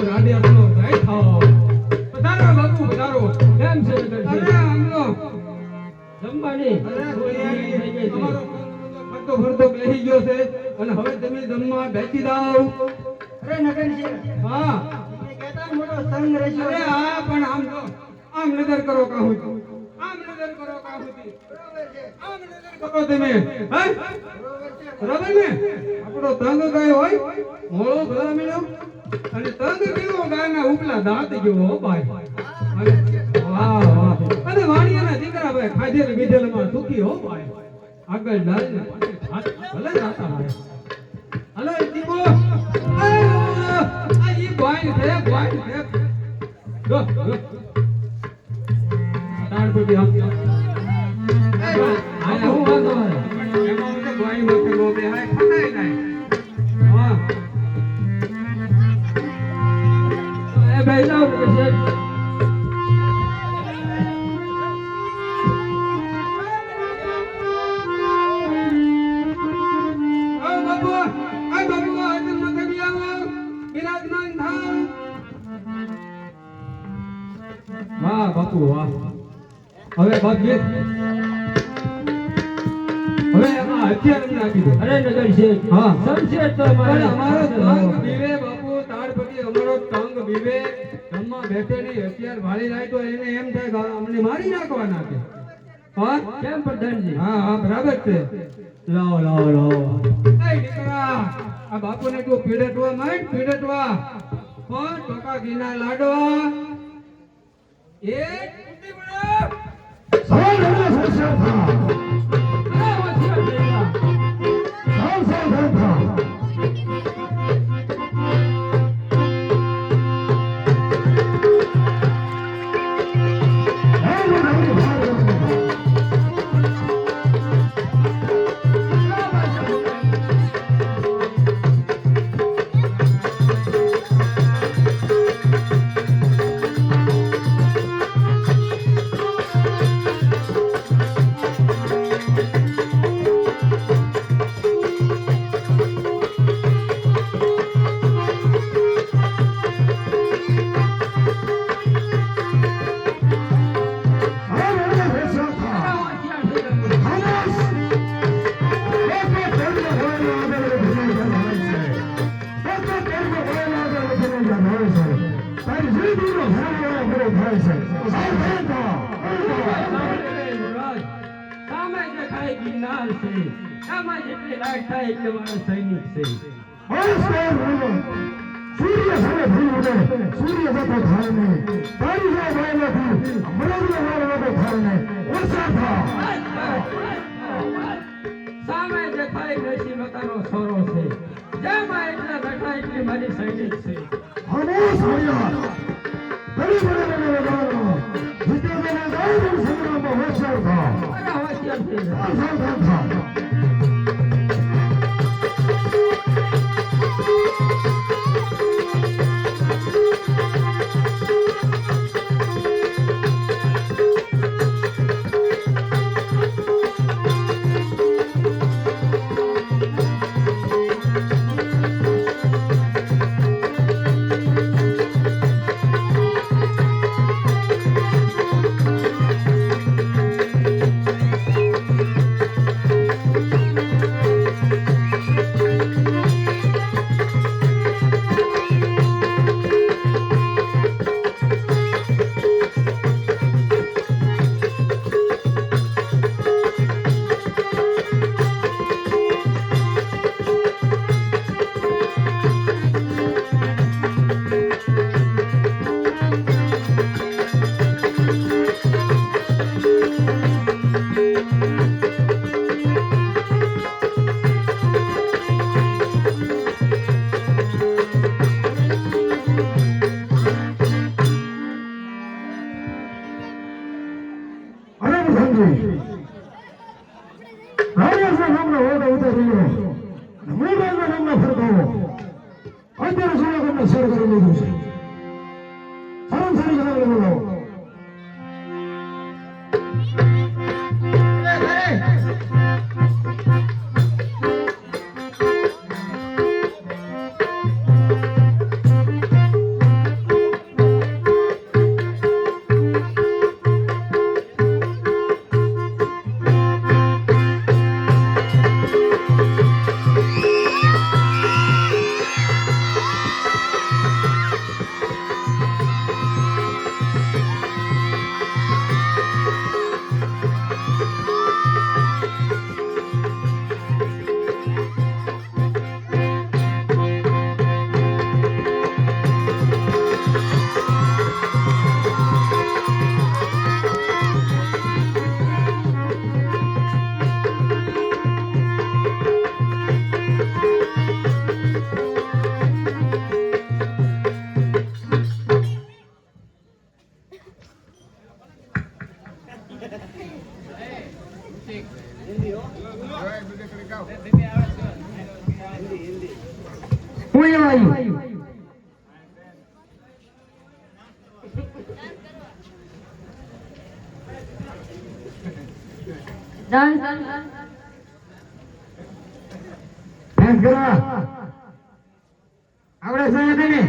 રાડિયાનો ગાય થાઓ પધારો બાપુ પધારો કેમ છે અરે આમલો જમવાની તમારો ફરતો ફરતો બેસી ગયો છે અને હવે તમે જમવા બેસી જાઓ અરે નગરજી હા તમે કહેતા મોટો સંગ રહેજો અરે હા પણ આમ જો આમ નજર કરો કાહુ આમ નજર કરો કાહુથી બરોબર છે આમ નજર કરો તમે હે બરોબર છે બરાબર ને આપણો તંગ ગાય હોય મોળો ભલા મેળો અને તંગ કેવો ગાયના ઉપલા દાંત જેવો હો ભાઈ અને વાહ વાહ અને વાણિયાના દીકરા ભાઈ ખાધેલ બીધેલમાં સુખી હો ભાઈ આગળ ડાળીને પાછળ ભલે જાતા રહે હલો દીપો આ ઈ ભાઈ છે જો તાણ પેટી આમ આયા હું વાંધો એમાં તો ભાઈ મોટે નો બે હાય ખટાય નહીં હા એ ભાઈ લાવ કે છે વાહ બાપુ વાહ હવે બાપજી હવે એમાં હથિયાર અમને આપી દો અરે નગર છે હા સમશે તો પણ અમારો તંગ બીવે બાપુ તાળપતિ અમારો તંગ બીવે જમવા બેઠે નહીં હથિયાર ભાળી જાય તો એને એમ થાય કે અમને મારી નાખવાના છે હા કેમ પ્રધાનજી હા હા બરાબર છે લાવો લાવો લાવો એ દીકરા આ બાપુને તું પીડટવા માંડ પીડટવા પણ ટોકા ઘીના લાડવા એક કુટી બડો સવાલ હવે હોશિયાર થા અરે હોશિયાર થયેલા. સાવધાન થા હે લડાઈ ભાઈ સામે દેખાય ગિરનાર છે આમાં જેટલી લાઈટ થાય એટલે મારો સૈનિક છે સૂર્ય સામે ભૂલ ઉડે સૂર્ય જતો થાય નહીં તારી જો ભાઈ નથી મરદ વાળો થાય નહીં ઓછા થા સામે દેખાય નસી મતાનો છોરો છે જેમાં એટલા બેઠા એટલી મારી સૈનિક છે ખામોશ હરિયાર ગરીબ બને લગાડો જીતે બને ગાય સંગ્રામમાં હોશિયાર થા અરે હોશિયાર છે સાવધાન થા આવ્યું ડાન્સ કરવા આવડે છે તને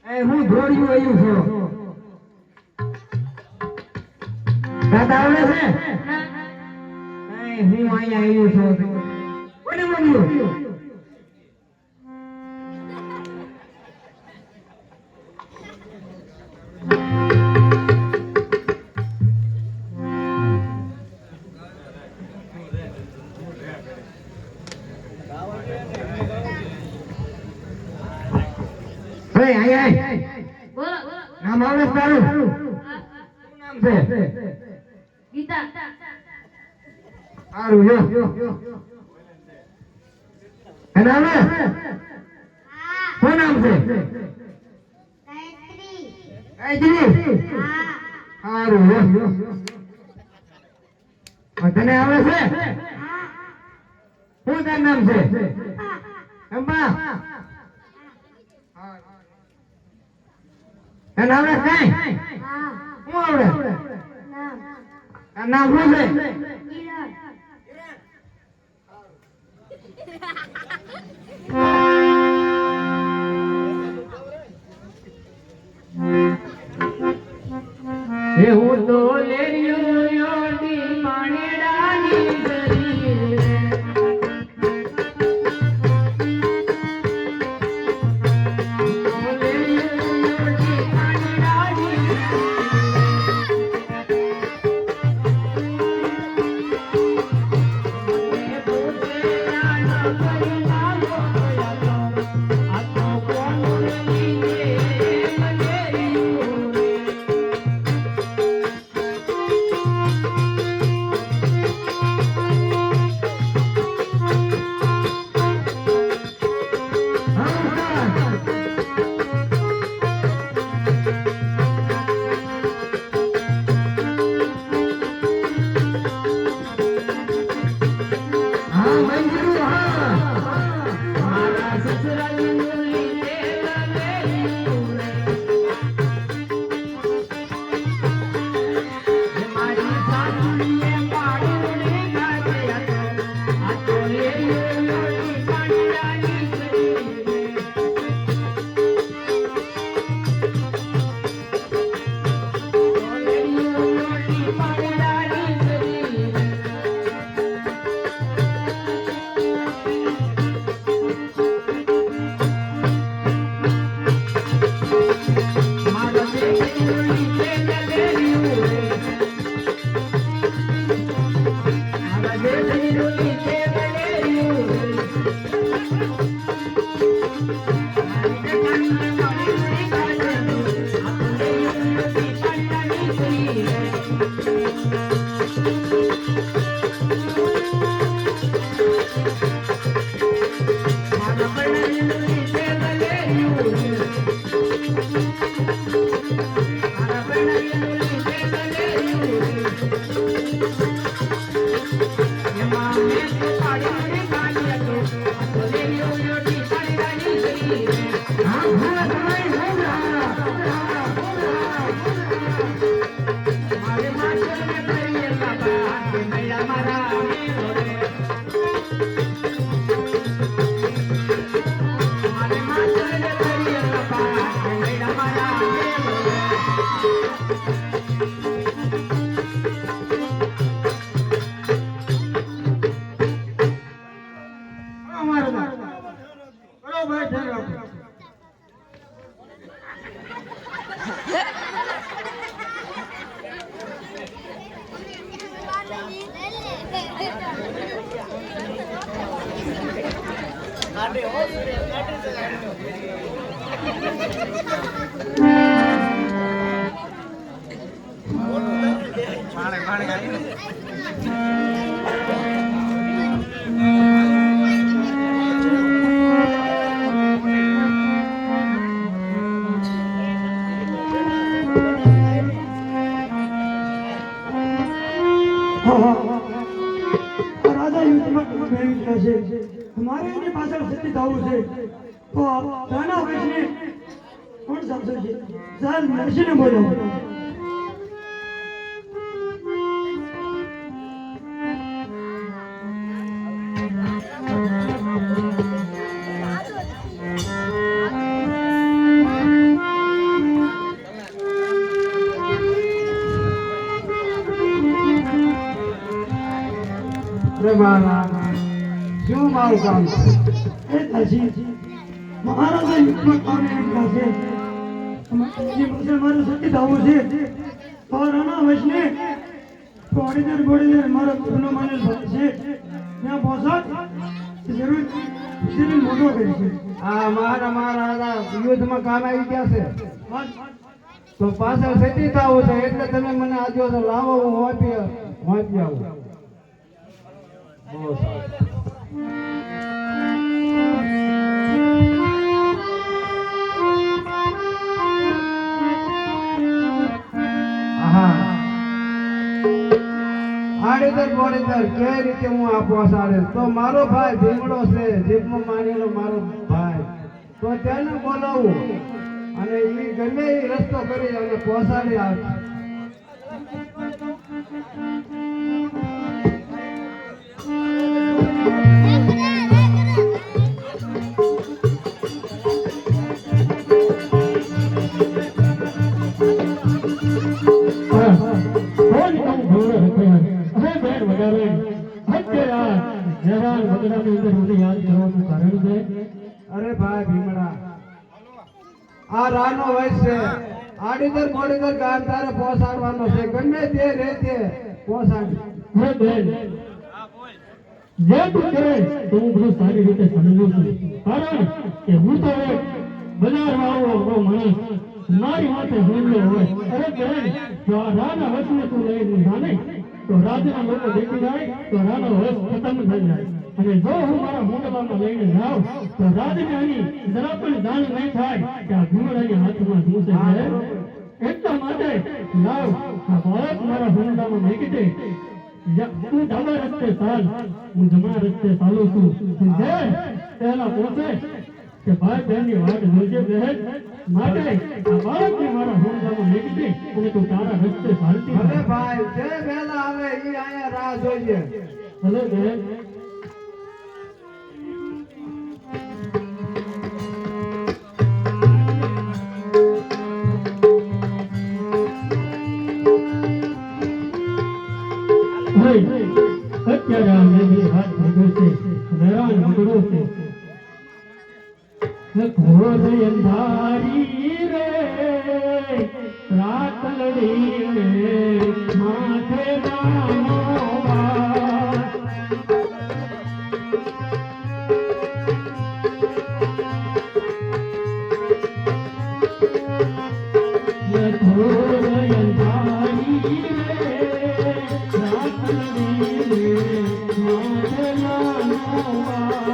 એ હું દોડ્યું આવ્યું છું દાદા આવડે છે હું અહીંયા આવ્યું છું કોને મળ્યું નામ આવડે છે તારું શું નામ છે ગીતા સારું જો અને આવડે શું નામ છે ગાયત્રી સારું જો તને આવડે છે શું તારું નામ છે અંબા તને આવડે કઈ શું આવડે તારું નામ શું છે એ હું તો લેરિયો યોડી પાણીડાની જરી રાજા યુદ્ધમાં મેળવી છે. મારે એની પાછળ સતી થવું છે. તો રાણા વૈષ્ણવ કોણ સાચું છે ચાલ નરસિંહને બોલો અરે મહારાજ શું મારું કામ છે? એ દાસી મહારાજે યુદ્ધમાં કામે એમ કહે છે મારું સતી થવું છે તો રાણા વૈષ્ણવ ગોળીદર મારો ઘરનો માનેલ ભાઈ છે ત્યાં પહોંચાડ જરૂર ખુશીને મોટો કરી છે આ મારા મહારાજા યુદ્ધમાં કામ આવી ગયા છે તો પાછળ સતી થવું છે એટલે તમે મને આજો તો લાવો હું વાપી આવું બહુ સારું આડેદર બોડેદર કે રીતે હું આ પહોંચાડે તો મારો ભાઈ ભીમડો છે જીભમાં માનેલો મારો ભાઈ તો તેને બોલાવું અને એ ગમે એ રસ્તો કરી અને પહોંચાડી આવે અરે ભાઈ ભીમડા આ રાનો વયસ છે આડીદર મોડીદર ગામ તારે પહોંચાડવાનો છે ગમે તે રીતે પહોંચાડી જે તું કરે તો હું બધું સારી રીતે સમજું છું કારણ કે હું તો એક બજાર વાળો માણસ મારી માટે ભૂલ્યો હોય અરે બેન જો આ રાના વચને તું લઈને જાણે તો રાજ્યના લોકો દેખી જાય તો રાનો વચ ખતમ થઈ જાય અને જો હું મારા મોઢામાં લઈને જાઉં તો રાજને અહીં જરા પણ જાણ નહીં થાય કે આ ભૂંગળાની હાથમાં શું છે એટલા માટે લાવ આ બાળક મારા મોઢામાં મૂકી દે તું ડાબા રસ્તે ચાલ હું જમણા રસ્તે ચાલું છું તું જે પહેલા પહોંચે કે ભાઈ બહેનની વાટ જોજે બહેન માટે આ બાળકને મારા મોઢામાં મૂકી દે અને તું તારા રસ્તે ચાલતી અરે ભાઈ જે વહેલા આવે એ અહીંયા રાહ જોઈએ ભલે બહેન અત્યારે આ મેઘની હાથ ભેગો છે મેરાન મગડો છે ઘોર અંધારી રે રાત લડી રે માથે રાનો વાત ઘોર અંધારી રે રાત લડી રે માથે રાનો વાત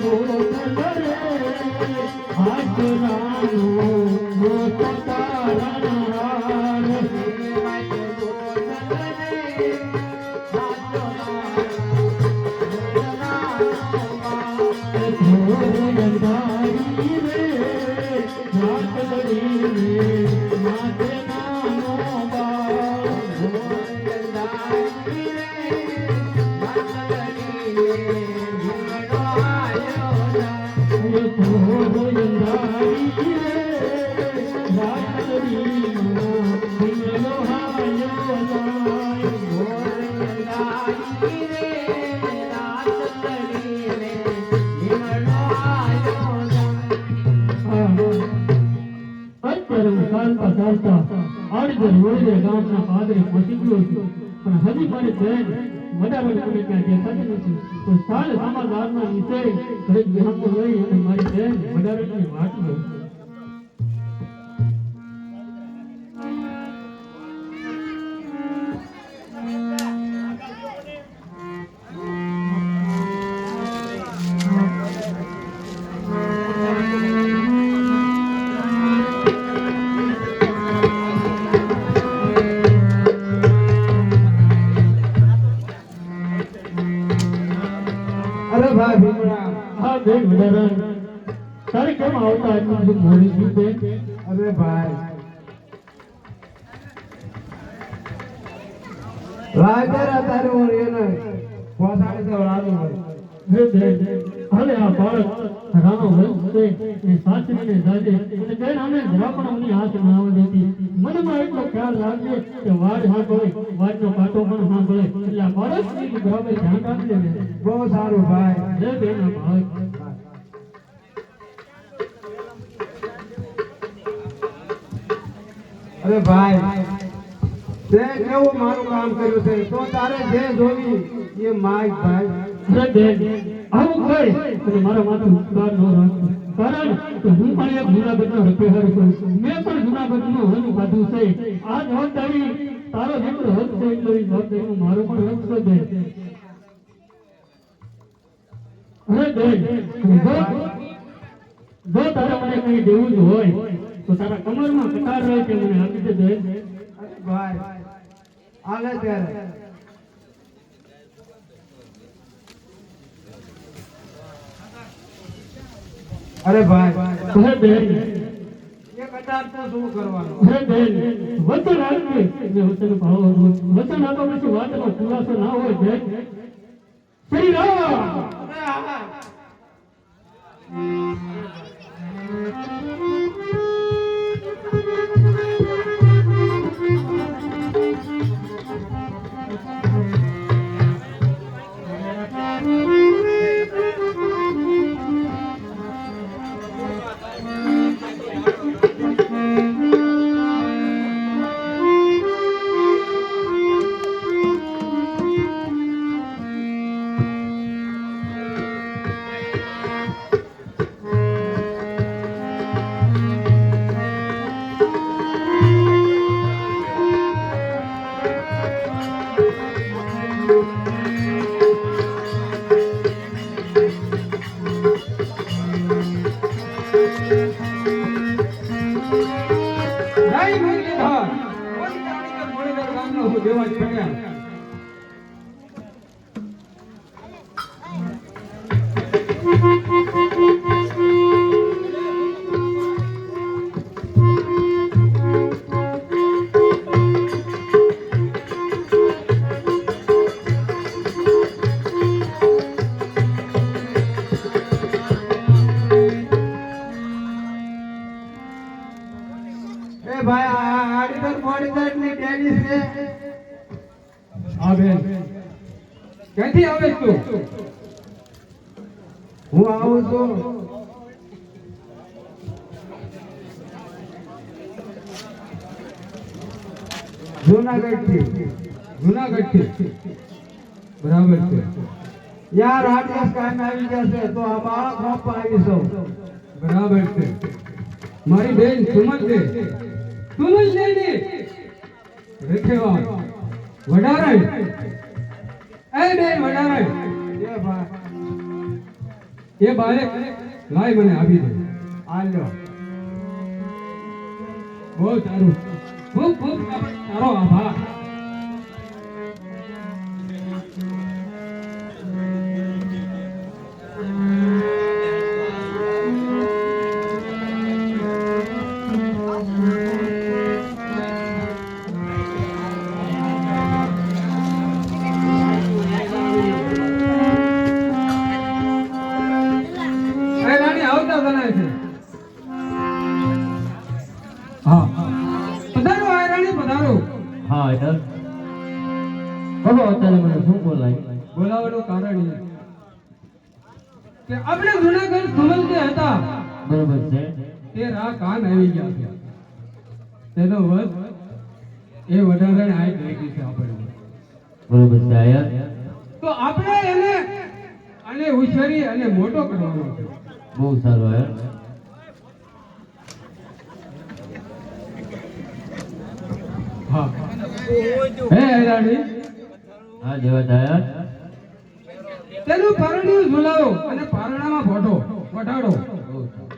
Oh ગામના પાદરે પહોંચી ગયો છું પણ હજી મારી બેન વડાવડ કરી ક્યાં દેખાતી નથી તો સાલ સમાધાનના વિષય ઘડીક વિહામો લઈ અને મારી બેન વડાવડની વાટ લઉં અરે ભાઈ ભીમડા, હા બેન વડારણ તારે કેમ આવતા આટલું બધું મોડું થયું બેન અરે ભાઈ રાજરા તારે હું એને પોસાડી તો રાડું હોય. હે બેન હાલે આ બાળક રાણો વંશ છે એ સાચવીને જાજે અને બેન અમે જરા પણ અમની હાથ ના આવવા દેતી મનમાં એટલો ખ્યાલ રાખજે કે વાડ સાંભળે વાડનો કાંટો પણ સાંભળે એટલે આ બાળકની બરાબર ધ્યાન રાખજે બેન બહુ સારું ભાઈ. હે બેન આ બાળક અરે ભાઈ તે કેવું મારું કામ કર્યું છે તો તારે જે જોવી એ માગ ભાઈ. અરે બેન આવું કઈ અને મારા માથું ઉપકાર ન રાખજો કારણ કે હું પણ એક જુનાગઢનો રખેહાર છું મેં પણ જુનાગઢનું હન કાઢ્યું છે આ જવાબદારી તારો જેટલો હક છે એટલો એ જવાબદારીનો મારો પણ હક છે બેન અરે બેન જો તારે મને કઈ દેવું જ હોય તો તારા કમરમાં કટાર રહે છે મને આપી દે બેન અરે ભાઈ આલે ત્યારે અરે ભાઈ અરે બેન એ કટાર તો શું કરવાનું. અરે બેન વચન આપજે મેં વચન ભાવો વચન આપો પછી વાતનો ખુલાસો ના હોય બેન શ્રી રામ અરે હા જય મુરલીધર. કોઈ જાણીને મુરલીધર ગામનો હું દેવાજ પડ્યા. એ ભાઈ આ આડીદર મોડીદર ની ટેનિસ છે. હા બેન ક્યાંથી આવે તું હું આવું છું જુનાગઢ થી. જુનાગઢથી બરાબર છે યાર આદેશ કાયમ આવી જશે તો આ બાળક બાપા આવી સૌ. બરાબર છે મારી બેન સુમન છે સુમન લઈને રેખેવા વડારણ એ બેન વડારણ એ ભાઈ એ બાળક લાય મને આપી દે આલ્યો બહુ સારું. ખૂબ ખૂબ તારો આભાર. એ રાણી આવતા જણાય છે. હા પધારો આ રાણી પધારો. હા યાર બોલો અત્યારે મને શું બોલાય બોલાવવાનું કારણ એ કે આપણે જુનાગઢ સુમંતે હતા બરોબર છે તે રા કાન આવી ગયા છે. તેનો વધ એ વધારે આઈ ગઈ છે આપણે. બરોબર છે યાર તો આપણે એને અને ઉછેરી અને મોટો કરવાનો છે. બહુ સારું યાર હા હે રાણી હા જેવા યાર તેનું પારણું ઝુલાવો અને પારણામાં ફોટો વટાડો. બહુ સારું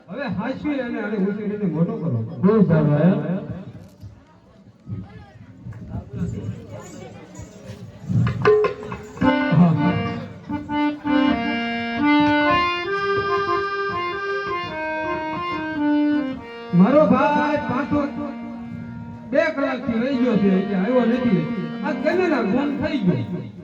હવે હાશવી અને આને ઉછેરીને મોટો કરો. બહુ સારું યાર મારો ભાઈ પાછો 2 કલાકથી રહી ગયો છે કે આવ્યો નથી. આ કેમેરા ગુમ થઈ ગયો.